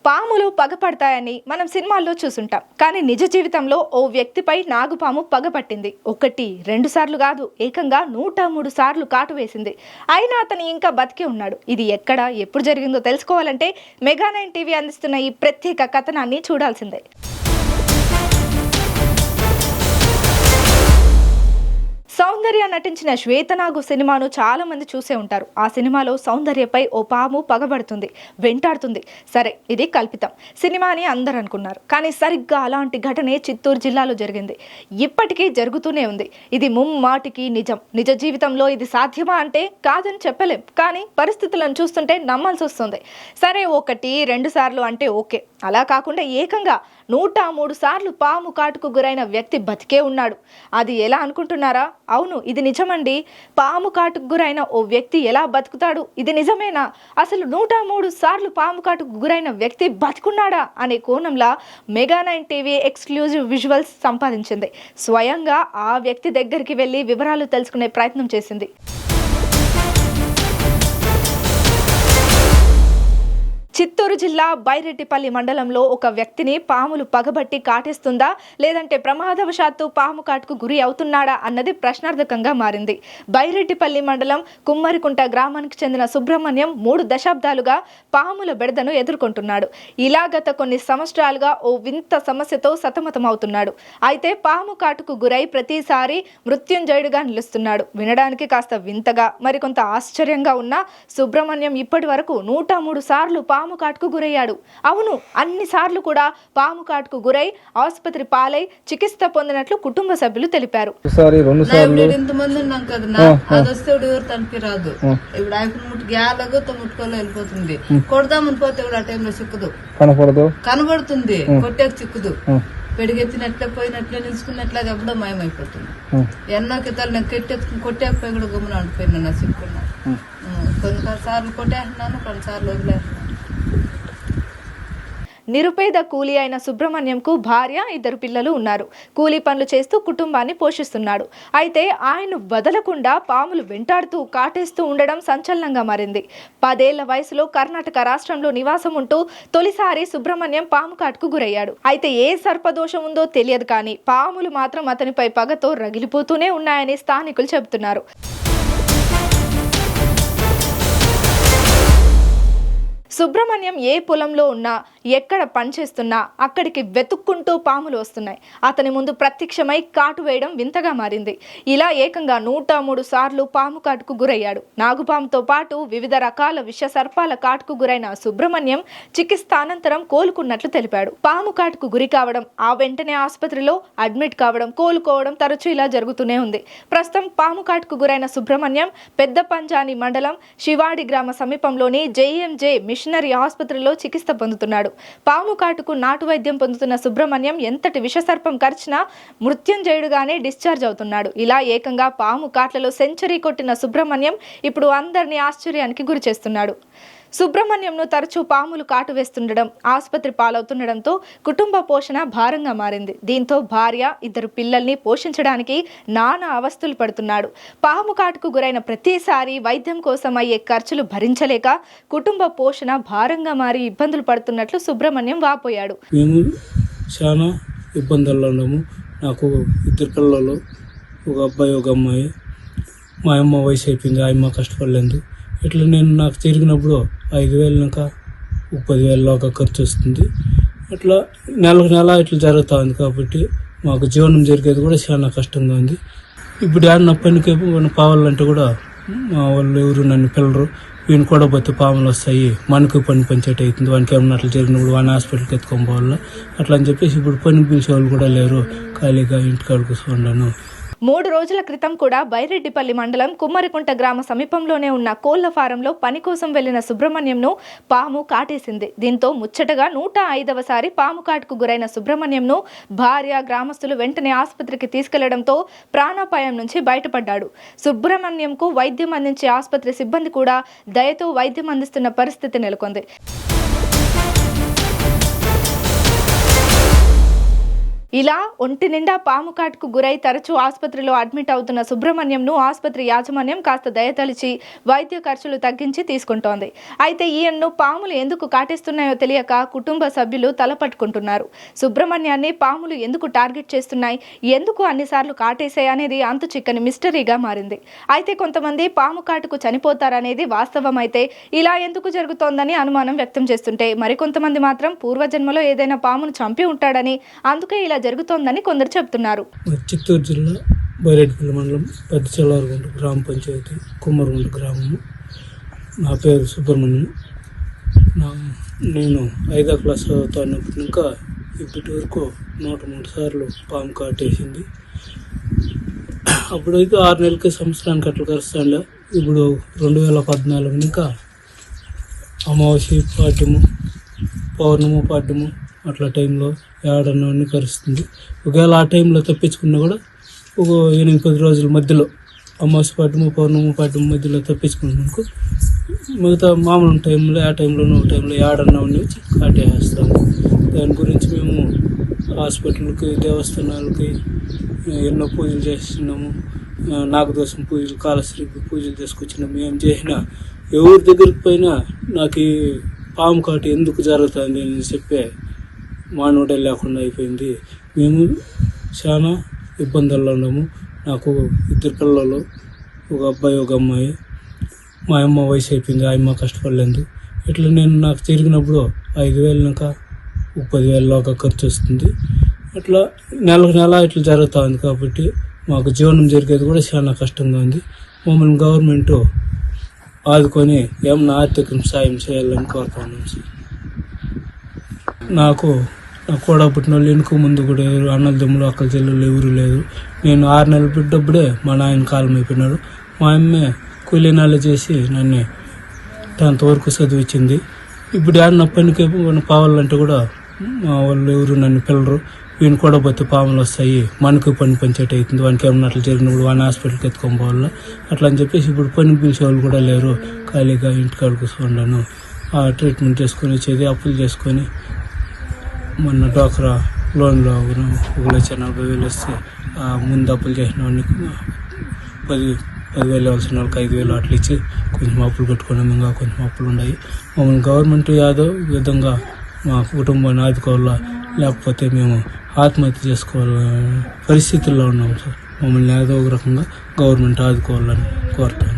పాములు పగపడతాయని మనం సినిమాల్లో చూసుంటాం. కానీ నిజ జీవితంలో ఓ వ్యక్తిపై నాగుపాము పగపట్టింది. 1, 2 సార్లు కాదు, ఏకంగా 103 సార్లు కాటు వేసింది. అయినా అతను ఇంకా బతికే ఉన్నాడు. ఇది ఎక్కడ, ఎప్పుడు జరిగిందో తెలుసుకోవాలంటే మెగా9 టీవీ అందిస్తున్న ఈ ప్రత్యేక కథనాన్ని చూడాల్సిందే. సౌందర్య నటించిన శ్వేతనాగు సినిమాను చాలా మంది చూసే ఉంటారు. ఆ సినిమాలో సౌందర్యపై ఓ పాము పగబడుతుంది, వెంటాడుతుంది. సరే, ఇది కల్పితం సినిమా అని అందరూ అనుకున్నారు. కానీ సరిగ్గా అలాంటి ఘటనే చిత్తూరు జిల్లాలో జరిగింది. ఇప్పటికీ జరుగుతూనే ఉంది. ఇది ముమ్మాటికి నిజం. నిజ జీవితంలో ఇది సాధ్యమా అంటే కాదని చెప్పలేం. కానీ పరిస్థితులను చూస్తుంటే నమ్మాల్సి వస్తుంది. సరే, 1, 2 సార్లు అంటే ఓకే. అలా కాకుండా ఏకంగా 103 సార్లు పాము కాటుకు గురైన వ్యక్తి బతికే ఉన్నాడు. అది ఎలా అనుకుంటున్నారా? అవును, ఇది నిజమండి. పాము కాటుకు గురైన ఓ వ్యక్తి ఎలా బతుకుతాడు? ఇది నిజమేనా? అసలు 103 సార్లు పాము కాటుకు గురైన వ్యక్తి బతుకున్నాడా అనే కోణంలో మెగా9 టీవీ ఎక్స్క్లూజివ్ విజువల్స్ సంపాదించింది. స్వయంగా ఆ వ్యక్తి దగ్గరికి వెళ్ళి వివరాలు తెలుసుకునే ప్రయత్నం చేసింది. చిత్తూరు జిల్లా బైరెడ్డిపల్లి మండలంలో ఒక వ్యక్తిని పాములు పగబట్టి కాటేస్తుందా, లేదంటే ప్రమాదవశాత్తు పాము కాటుకు గురి అవుతున్నాడా అన్నది ప్రశ్నార్థకంగా మారింది. బైరెడ్డిపల్లి మండలం కుమ్మరికుంట గ్రామానికి చెందిన సుబ్రహ్మణ్యం 3 దశాబ్దాలుగా పాముల బెడదను ఎదుర్కొంటున్నాడు. ఇలా గత కొన్ని సంవత్సరాలుగా ఓ వింత సమస్యతో సతమతమవుతున్నాడు. అయితే పాము కాటుకు గురై ప్రతిసారి మృత్యుంజయుడిగా నిలుస్తున్నాడు. వినడానికి కాస్త వింతగా, మరికొంత ఆశ్చర్యంగా ఉన్న సుబ్రహ్మణ్యం ఇప్పటి వరకు 103 సార్లు పాము కాటుకు గురయ్యాడు. అవును, అన్ని సార్లు కూడా పాము కాటుకు గురై ఆసుపత్రి పాలై చికిత్స పొందినట్లు కుటుంబ సభ్యులు తెలిపారు. ఇంతమంది ఉన్నాం కదా, అది వస్తే ఎవరు తనకి రాదు. ఇప్పుడు ఆయన గ్యాలగా ముట్టుకోలో వెళ్ళిపోతుంది. కొడదామని పోతే ఆ టైంలో చిక్కదు, కనబడుతుంది, కొట్టేకి చిక్కుదు. పెడిగెత్తినట్లే పోయినట్లే నిలుచుకున్నట్లే ఎప్పుడో మాయమైపోతుంది. ఎన్నో కితాలు నేను కొట్టేకపోయి కూడా గమ్మున అంటుపోయినా నా చిక్కున్నా. కొన్నిసార్లు కొట్టేస్తున్నాను, కొన్నిసార్లు వదిలేస్తున్నాను. నిరుపేద కూలీ అయిన సుబ్రహ్మణ్యంకు భార్య, 2 పిల్లలు ఉన్నారు. కూలీ పనులు చేస్తూ కుటుంబాన్ని పోషిస్తున్నాడు. అయితే ఆయన వదలకుండా పాములు వెంటాడుతూ కాటేస్తూ ఉండడం సంచలనంగా మారింది. 10 ఏళ్ల వయసులో కర్ణాటక రాష్ట్రంలో నివాసం ఉంటూ తొలిసారి సుబ్రహ్మణ్యం పాము కాటుకు గురయ్యాడు. అయితే ఏ సర్పదోషం ఉందో తెలియదు, కానీ పాములు మాత్రం అతనిపై పగతో రగిలిపోతూనే ఉన్నాయని స్థానికులు చెబుతున్నారు. సుబ్రహ్మణ్యం ఏ పొలంలో ఉన్నా, ఎక్కడ పనిచేస్తున్నా అక్కడికి వెతుక్కుంటూ పాములు వస్తున్నాయి. అతని ముందు ప్రత్యక్షమై కాటు వేయడం వింతగా మారింది. ఇలా ఏకంగా 103 సార్లు పాము కాటుకు గురయ్యాడు. నాగుపాముతో పాటు వివిధ రకాల విష సర్పాల కాటుకు గురైన సుబ్రహ్మణ్యం చికిత్స అనంతరం కోలుకున్నట్లు తెలిపాడు. పాము కాటుకు గురి కావడం, ఆ వెంటనే ఆసుపత్రిలో అడ్మిట్ కావడం, కోలుకోవడం తరచూ ఇలా జరుగుతూనే ఉంది. ప్రస్తుతం పాము కాటుకు గురైన సుబ్రహ్మణ్యం పెద్ద పంజాని మండలం శివాడి గ్రామ సమీపంలోని జేఎంజే మిషనరీ ఆసుపత్రిలో చికిత్స పొందుతున్నాడు. పాము కాటుకు నాటు వైద్యం పొందుతున్న సుబ్రహ్మణ్యం ఎంతటి విషసర్పం కరిచినా మృత్యుంజయుడుగానే డిశ్చార్జ్ అవుతున్నాడు. ఇలా ఏకంగా పాము కాట్లలో సెంచరీ కొట్టిన సుబ్రహ్మణ్యం ఇప్పుడు అందరినీ ఆశ్చర్యానికి గురి చేస్తున్నాడు. సుబ్రహ్మణ్యంను తరచూ పాములు కాటు వేస్తుండడం, ఆసుపత్రి పాలవుతుండడంతో కుటుంబ పోషణ భారంగా మారింది. దీంతో భార్య, 2 పిల్లల్ని పోషించడానికి నానా అవస్థలు పడుతున్నాడు. పాము కాటుకు గురైన ప్రతిసారి వైద్యం కోసం అయ్యే ఖర్చులు భరించలేక కుటుంబ పోషణ భారంగా మారి ఇబ్బందులు పడుతున్నట్లు సుబ్రహ్మణ్యం వాపోయాడు. మేము చాలా ఇబ్బందుల్లో ఉన్నాము. నాకు 2 పిల్లలు, ఒక అబ్బాయి, ఒక అమ్మాయి. మా అమ్మ వయసు అయిపోయింది, ఆ అమ్మ కష్టపడలేదు. ఇట్లా నేను నాకు తిరిగినప్పుడు 5,000 ఇంకా 10,000 దాకా ఖర్చు వస్తుంది. అట్లా నెలకు నెల ఇట్లా జరుగుతూ ఉంది. కాబట్టి మాకు జీవనం జరిగేది కూడా చాలా కష్టంగా ఉంది. ఇప్పుడు ఏమన్నా పనికి పావాలంటే కూడా మా వాళ్ళు ఎవరు నన్ను పిల్లరు. వీని కూడా పోతే పాములు వస్తాయి, మనకు పని పంచేట అవుతుంది. వానికి ఏమన్నా అట్లా జరిగినప్పుడు వాడిని హాస్పిటల్కి ఎత్తుకొని పోవాలా అట్లా అని చెప్పేసి ఇప్పుడు పని పిలిచే వాళ్ళు కూడా లేరు. ఖాళీగా ఇంటికాడ కూర్చున్నాను. 3 రోజుల క్రితం కూడా బైరెడ్డిపల్లి మండలం కుమ్మరికుంట గ్రామ సమీపంలోనే ఉన్న కోళ్ల ఫారంలో పని కోసం వెళ్లిన సుబ్రహ్మణ్యంను పాము కాటేసింది. దీంతో ముచ్చటగా 105వ సారి పాము కాటుకు గురైన సుబ్రహ్మణ్యంను భార్య, గ్రామస్తులు వెంటనే ఆసుపత్రికి తీసుకెళ్లడంతో ప్రాణాపాయం నుంచి బయటపడ్డాడు. సుబ్రహ్మణ్యంకు వైద్యం అందించే ఆసుపత్రి సిబ్బంది కూడా దయతో వైద్యం అందిస్తున్న పరిస్థితి నెలకొంది. ఇలా ఒంటి నిండా పాము కాటుకు గురై తరచూ ఆసుపత్రిలో అడ్మిట్ అవుతున్న సుబ్రహ్మణ్యంను ఆసుపత్రి యాజమాన్యం కాస్త దయతలిచి వైద్య ఖర్చులు తగ్గించి తీసుకుంటోంది. అయితే ఈయన్ను పాములు ఎందుకు కాటేస్తున్నాయో తెలియక కుటుంబ సభ్యులు తలపట్టుకుంటున్నారు. సుబ్రహ్మణ్యాన్ని పాములు ఎందుకు టార్గెట్ చేస్తున్నాయి, ఎందుకు అన్నిసార్లు కాటేశాయి అనేది అంతు చిక్కని మిస్టరీగా మారింది. అయితే కొంతమంది పాము కాటుకు చనిపోతారనేది వాస్తవం. అయితే ఇలా ఎందుకు జరుగుతోందని అనుమానం వ్యక్తం చేస్తుంటే మరికొంతమంది మాత్రం పూర్వజన్మలో ఏదైనా పామును చంపి ఉంటాడని, అందుకే ఇలా జరుగుతోందని కొందరు చెప్తున్నారు. చిత్తూరు జిల్లా బైరెడ్డిపల్లి మండలం పెద్ద చెల్లారుగుంట గ్రామ పంచాయతీ కుమ్మరుగుంట గ్రామము. నా పేరు సుబ్రహ్మణ్యం. నేను 5వ క్లాస్ చదువుతున్నప్పుడు ఇంకా ఇప్పటి వరకు 103 సార్లు పాము కాటేసింది. అప్పుడైతే 6 నెలలకి సంవత్సరానికి అట్లా కరుస్తాండే. ఇప్పుడు 2014 ఇంకా అమావాస్య పాడ్యము, పౌర్ణము పాడ్యము అట్లా టైంలో ఏడన్నవన్నీ కరుస్తుంది. ఒకవేళ ఆ టైంలో తప్పించుకున్నా కూడా ఒక 8-10 రోజుల మధ్యలో అమావాస్య పాడ్యము, పౌర్ణము పాడ్యము మధ్యలో తప్పించుకున్నాకు మిగతా మామూలు టైంలో ఆ టైంలోనూ ఒక టైంలో ఏడన్నవన్నీ వచ్చి కాటేస్తాము. దాని గురించి మేము హాస్పిటల్కి, దేవస్థానాలకి ఎన్నో పూజలు చేస్తున్నాము. నాగదోషం పూజలు, కాలశ్రీ పూజలు తీసుకొచ్చినాము. ఏం చేసినా ఎవరి దగ్గరికి పోయినా నాకు ఈ పాము కాటు ఎందుకు జరుగుతుంది అని చెప్పే మానవుడే లేకుండా అయిపోయింది. మేము చాలా ఇబ్బందుల్లో ఉన్నాము. నాకు 2 పిల్లలు, ఒక అబ్బాయి ఒక అమ్మాయి. మా అమ్మ వయసు అయిపోయింది, ఆ అమ్మ కష్టపడలేదు. ఇట్లా నాకు తిరిగినప్పుడు 5,000 ఇంకా 10,000 ఖర్చు వస్తుంది. అట్లా నెల ఇట్లా జరుగుతూ ఉంది. కాబట్టి మాకు జీవనం జరిగేది కూడా చాలా కష్టంగా ఉంది. మమ్మల్ని గవర్నమెంట్ ఆదుకొని ఏమన్నా ఆర్థిక సాయం చేయాలని కోరుతున్నాం సార్. నాకు కూడా పుట్టిన వాళ్ళు వెనుక ముందు కూడా ఎవరు అన్నదమ్ములు, అక్కల చెల్లెళ్ళు ఎవరు లేదు. నేను 6 నెలలు పెట్టినప్పుడే మా నాయన కాలం అయిపోయినాడు. మా అమ్మే కూలీనాలు చేసి నన్ను 10th వరకు చదివించింది. ఇప్పుడు ఏమన్నా పనికి పావాలంటే కూడా మా వాళ్ళు ఎవరు నన్ను పిల్లరు. వీని కూడా పోతే పాములు వస్తాయి, మనకు పని పంచేట అవుతుంది, వానికి ఏమన్నా అట్లా జరిగినప్పుడు వాడిని హాస్పిటల్కి ఎత్తుకొని పోవాలా అట్లా అని చెప్పేసి ఇప్పుడు పనికి పిలిచే వాళ్ళు కూడా లేరు. ఖాళీగా ఇంటికాడ కూర్చున్నాను. ఆ ట్రీట్మెంట్ చేసుకొని వచ్చేది, అప్పులు చేసుకొని మొన్న డ్వాక్రా లోన్లో 1,40,000 వస్తే ముందు అప్పులు చేసిన వాడికి 10,000 ఇవ్వాల్సిన వాళ్ళకి 5,000 అట్లా ఇచ్చి కొంచెం అప్పులు కట్టుకున్నాము. ఇంకా కొంచెం అప్పులు ఉన్నాయి. మమ్మల్ని గవర్నమెంట్ ఏదో విధంగా మా కుటుంబాన్ని ఆదుకోవాలా, లేకపోతే మేము ఆత్మహత్య చేసుకోవాల పరిస్థితుల్లో ఉన్నాము సార్. మమ్మల్ని ఏదో ఒక రకంగా గవర్నమెంట్ ఆదుకోవాలని కోరుతాను.